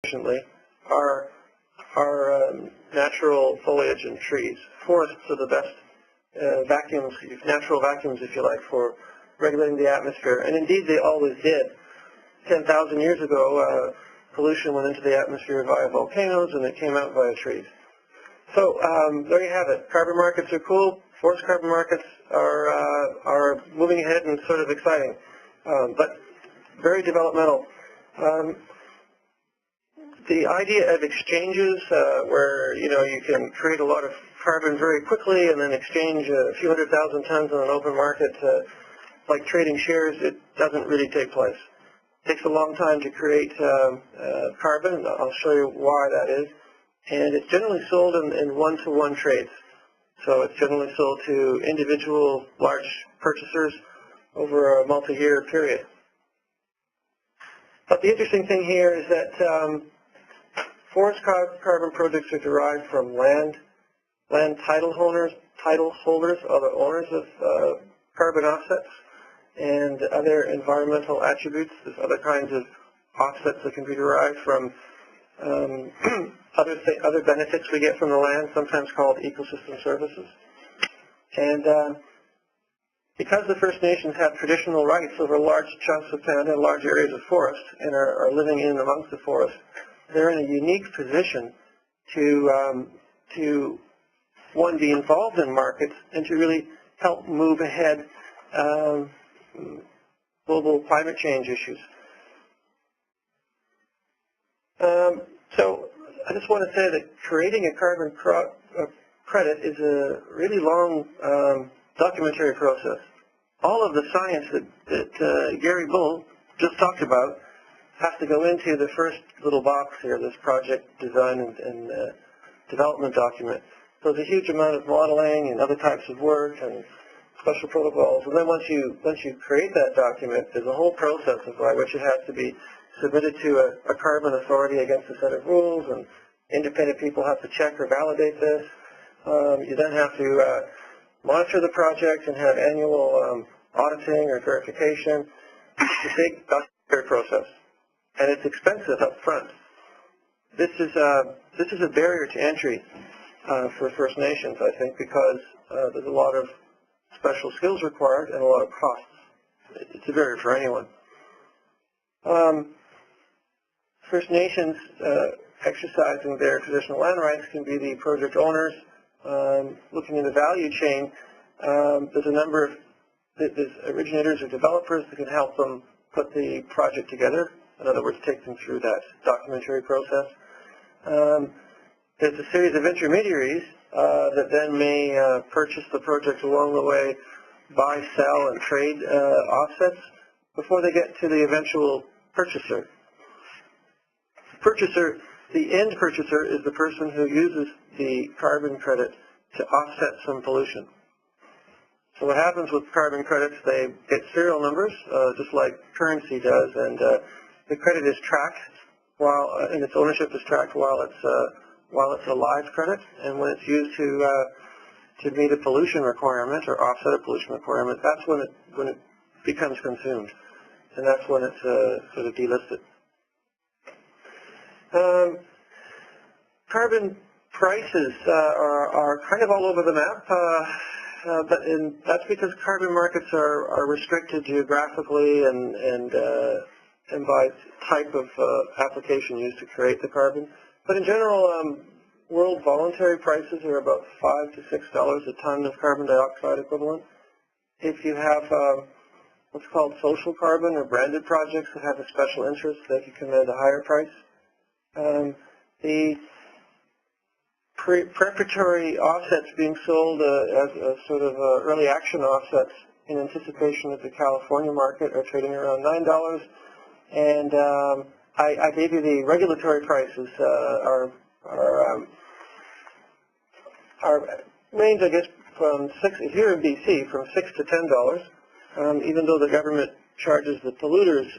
efficiently are natural foliage and trees. Forests are the best vacuums, natural vacuums, if you like, for regulating the atmosphere. And indeed, they always did. 10,000 years ago, pollution went into the atmosphere via volcanoes, and it came out via trees. So there you have it. Carbon markets are cool. Forest carbon markets are moving ahead and sort of exciting, but very developmental. The idea of exchanges, where you can create a lot of carbon very quickly and then exchange a few 100,000 tons on an open market, like trading shares, it doesn't really take place. It takes a long time to create carbon. I'll show you why that is. And it's generally sold in one-to-one trades. So it's generally sold to individual large purchasers over a multi-year period. But the interesting thing here is that forest carbon projects are derived from land title holders, or the owners of carbon offsets, and other environmental attributes. There's other kinds of offsets that can be derived from other benefits we get from the land, sometimes called ecosystem services. And because the First Nations have traditional rights over large chunks of land and large areas of forest and are living in amongst the forest, they're in a unique position to one, be involved in markets and to really help move ahead global climate change issues. So I just want to say that creating a carbon credit is a really long documentary process. All of the science that Gary Bull just talked about has to go into the first little box here, this project design and development document. So there's a huge amount of modeling and other types of work and special protocols. And then once you create that document, there's a whole process by which it has to be submitted to a carbon authority against a set of rules, and independent people have to check or validate this. You then have to monitor the project and have annual auditing or verification. It's a big documentary process, and it's expensive up front. This is a barrier to entry for First Nations, I think, because there's a lot of special skills required and a lot of costs. It's a barrier for anyone. First Nations exercising their traditional land rights can be the project owners. Looking in the value chain, there's a number of there's originators or developers that can help them put the project together. In other words, take them through that documentary process. There's a series of intermediaries that then may purchase the project along the way, buy, sell, and trade offsets before they get to the eventual purchaser. The end purchaser is the person who uses the carbon credit to offset some pollution. So what happens with carbon credits, they get serial numbers, just like currency does, and the credit is tracked and its ownership is tracked while it's a live credit, and when it's used to meet a pollution requirement or offset a pollution requirement, that's when it becomes consumed, and that's when it's sort of delisted. Carbon prices are kind of all over the map, but that's because carbon markets are restricted geographically and by type of application used to create the carbon. But in general, world voluntary prices are about $5 to $6 a ton of carbon dioxide equivalent. If you have what's called social carbon or branded projects that have a special interest, they can command a higher price. The preparatory offsets being sold as a sort of early action offsets in anticipation of the California market are trading around $9. And I gave you the regulatory prices are range, I guess, from here in BC, from $6 to $10. Even though the government charges the polluters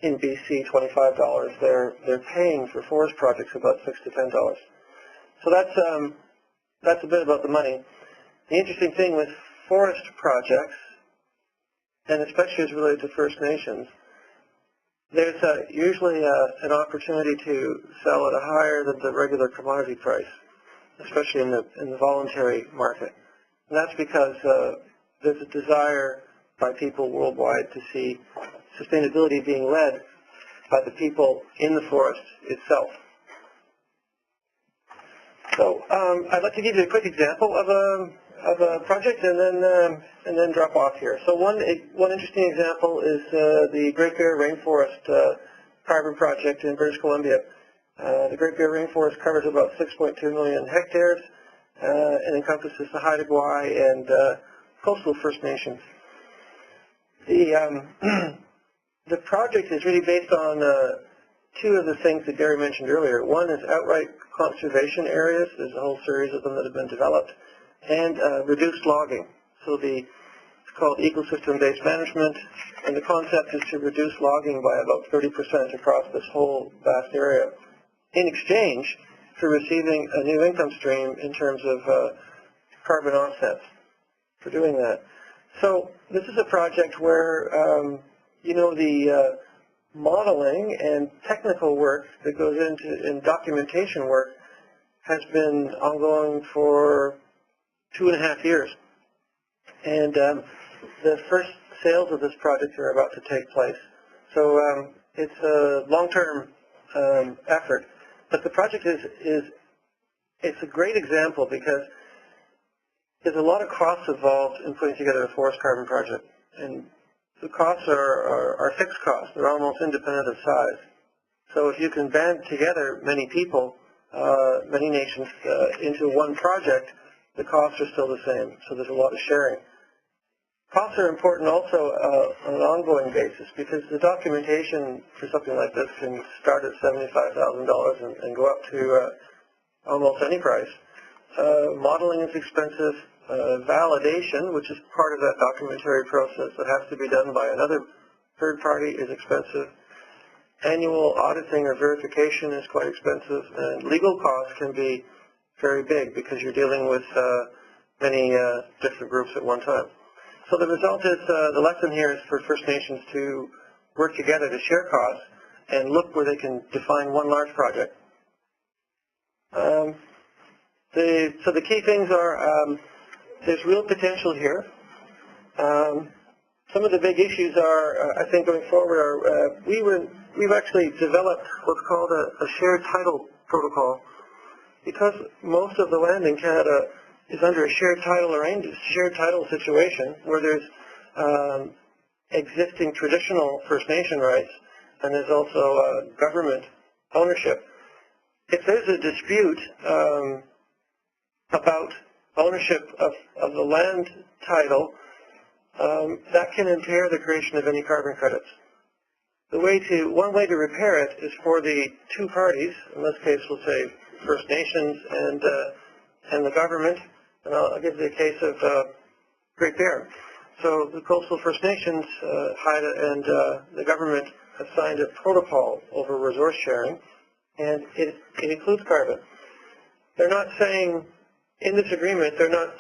in BC $25, they're paying for forest projects about $6 to $10. So that's a bit about the money. The interesting thing with forest projects, and especially as related to First Nations, there's usually an opportunity to sell at a higher than the regular commodity price, especially in the voluntary market. And that's because there's a desire by people worldwide to see sustainability being led by the people in the forest itself. So I'd like to give you a quick example of a project and then drop off here. So one interesting example is the Great Bear Rainforest carbon project in British Columbia. The Great Bear Rainforest covers about 6.2 million hectares and encompasses the Haida Gwaii and coastal First Nations. The project is really based on two of the things that Gary mentioned earlier. One is outright conservation areas. There's a whole series of them that have been developed. And reduced logging. So it's called ecosystem-based management, and the concept is to reduce logging by about 30% across this whole vast area in exchange for receiving a new income stream in terms of carbon offsets for doing that. So this is a project where, the modeling and technical work that goes into documentation work has been ongoing for 2.5 years. And the first sales of this project are about to take place. So it's a long-term effort. But the project it's a great example because there's a lot of costs involved in putting together a forest carbon project. And the costs are fixed costs. They're almost independent of size. So if you can band together many people, many nations into one project, the costs are still the same. So there's a lot of sharing. Costs are important also on an ongoing basis because the documentation for something like this can start at $75,000 and go up to almost any price. Modeling is expensive. Validation, which is part of that documentary process that has to be done by another third party, is expensive. Annual auditing or verification is quite expensive, and legal costs can be very big because you're dealing with many different groups at one time. So the result is, the lesson here is for First Nations to work together to share costs and look where they can define one large project. So the key things are there's real potential here. Some of the big issues are, I think, going forward are we've actually developed what's called a shared title protocol. Because most of the land in Canada is under a shared title situation where there's existing traditional First Nation rights and there's also government ownership. If there's a dispute about ownership of the land title, that can impair the creation of any carbon credits. One way to repair it is for the two parties, in this case we'll say First Nations and the government, and I'll give you a case of Great Bear. So the Coastal First Nations, Haida, and the government have signed a protocol over resource sharing, and it includes carbon. They're not saying, in this agreement, they're not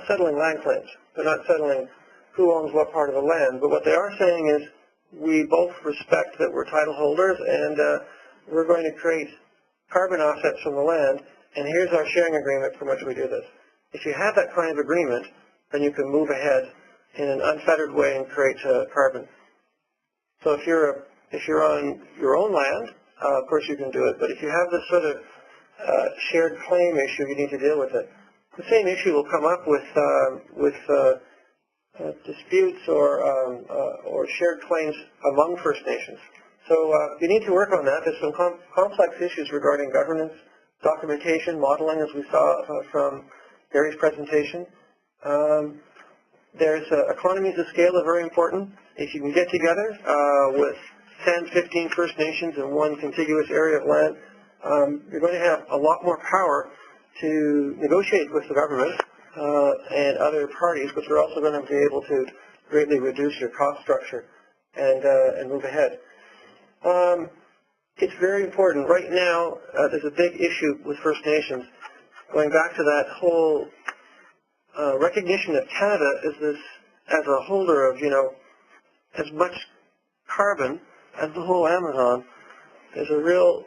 settling land claims. They're not settling who owns what part of the land, but what they are saying is we both respect that we're title holders and we're going to create carbon offsets from the land, and here's our sharing agreement from which we do this. If you have that kind of agreement, then you can move ahead in an unfettered way and create carbon. So if you're on your own land, of course you can do it, but if you have this sort of shared claim issue, you need to deal with it. The same issue will come up with disputes or shared claims among First Nations. So you need to work on that. There's some complex issues regarding governance, documentation, modeling, as we saw from Gary's presentation. There's economies of scale are very important. If you can get together with 10, 15 First Nations in one contiguous area of land, you're going to have a lot more power to negotiate with the government and other parties, but you're also going to be able to greatly reduce your cost structure and move ahead. It's very important. Right now, there's a big issue with First Nations, going back to that whole recognition of Canada as a holder of, as much carbon as the whole Amazon is a real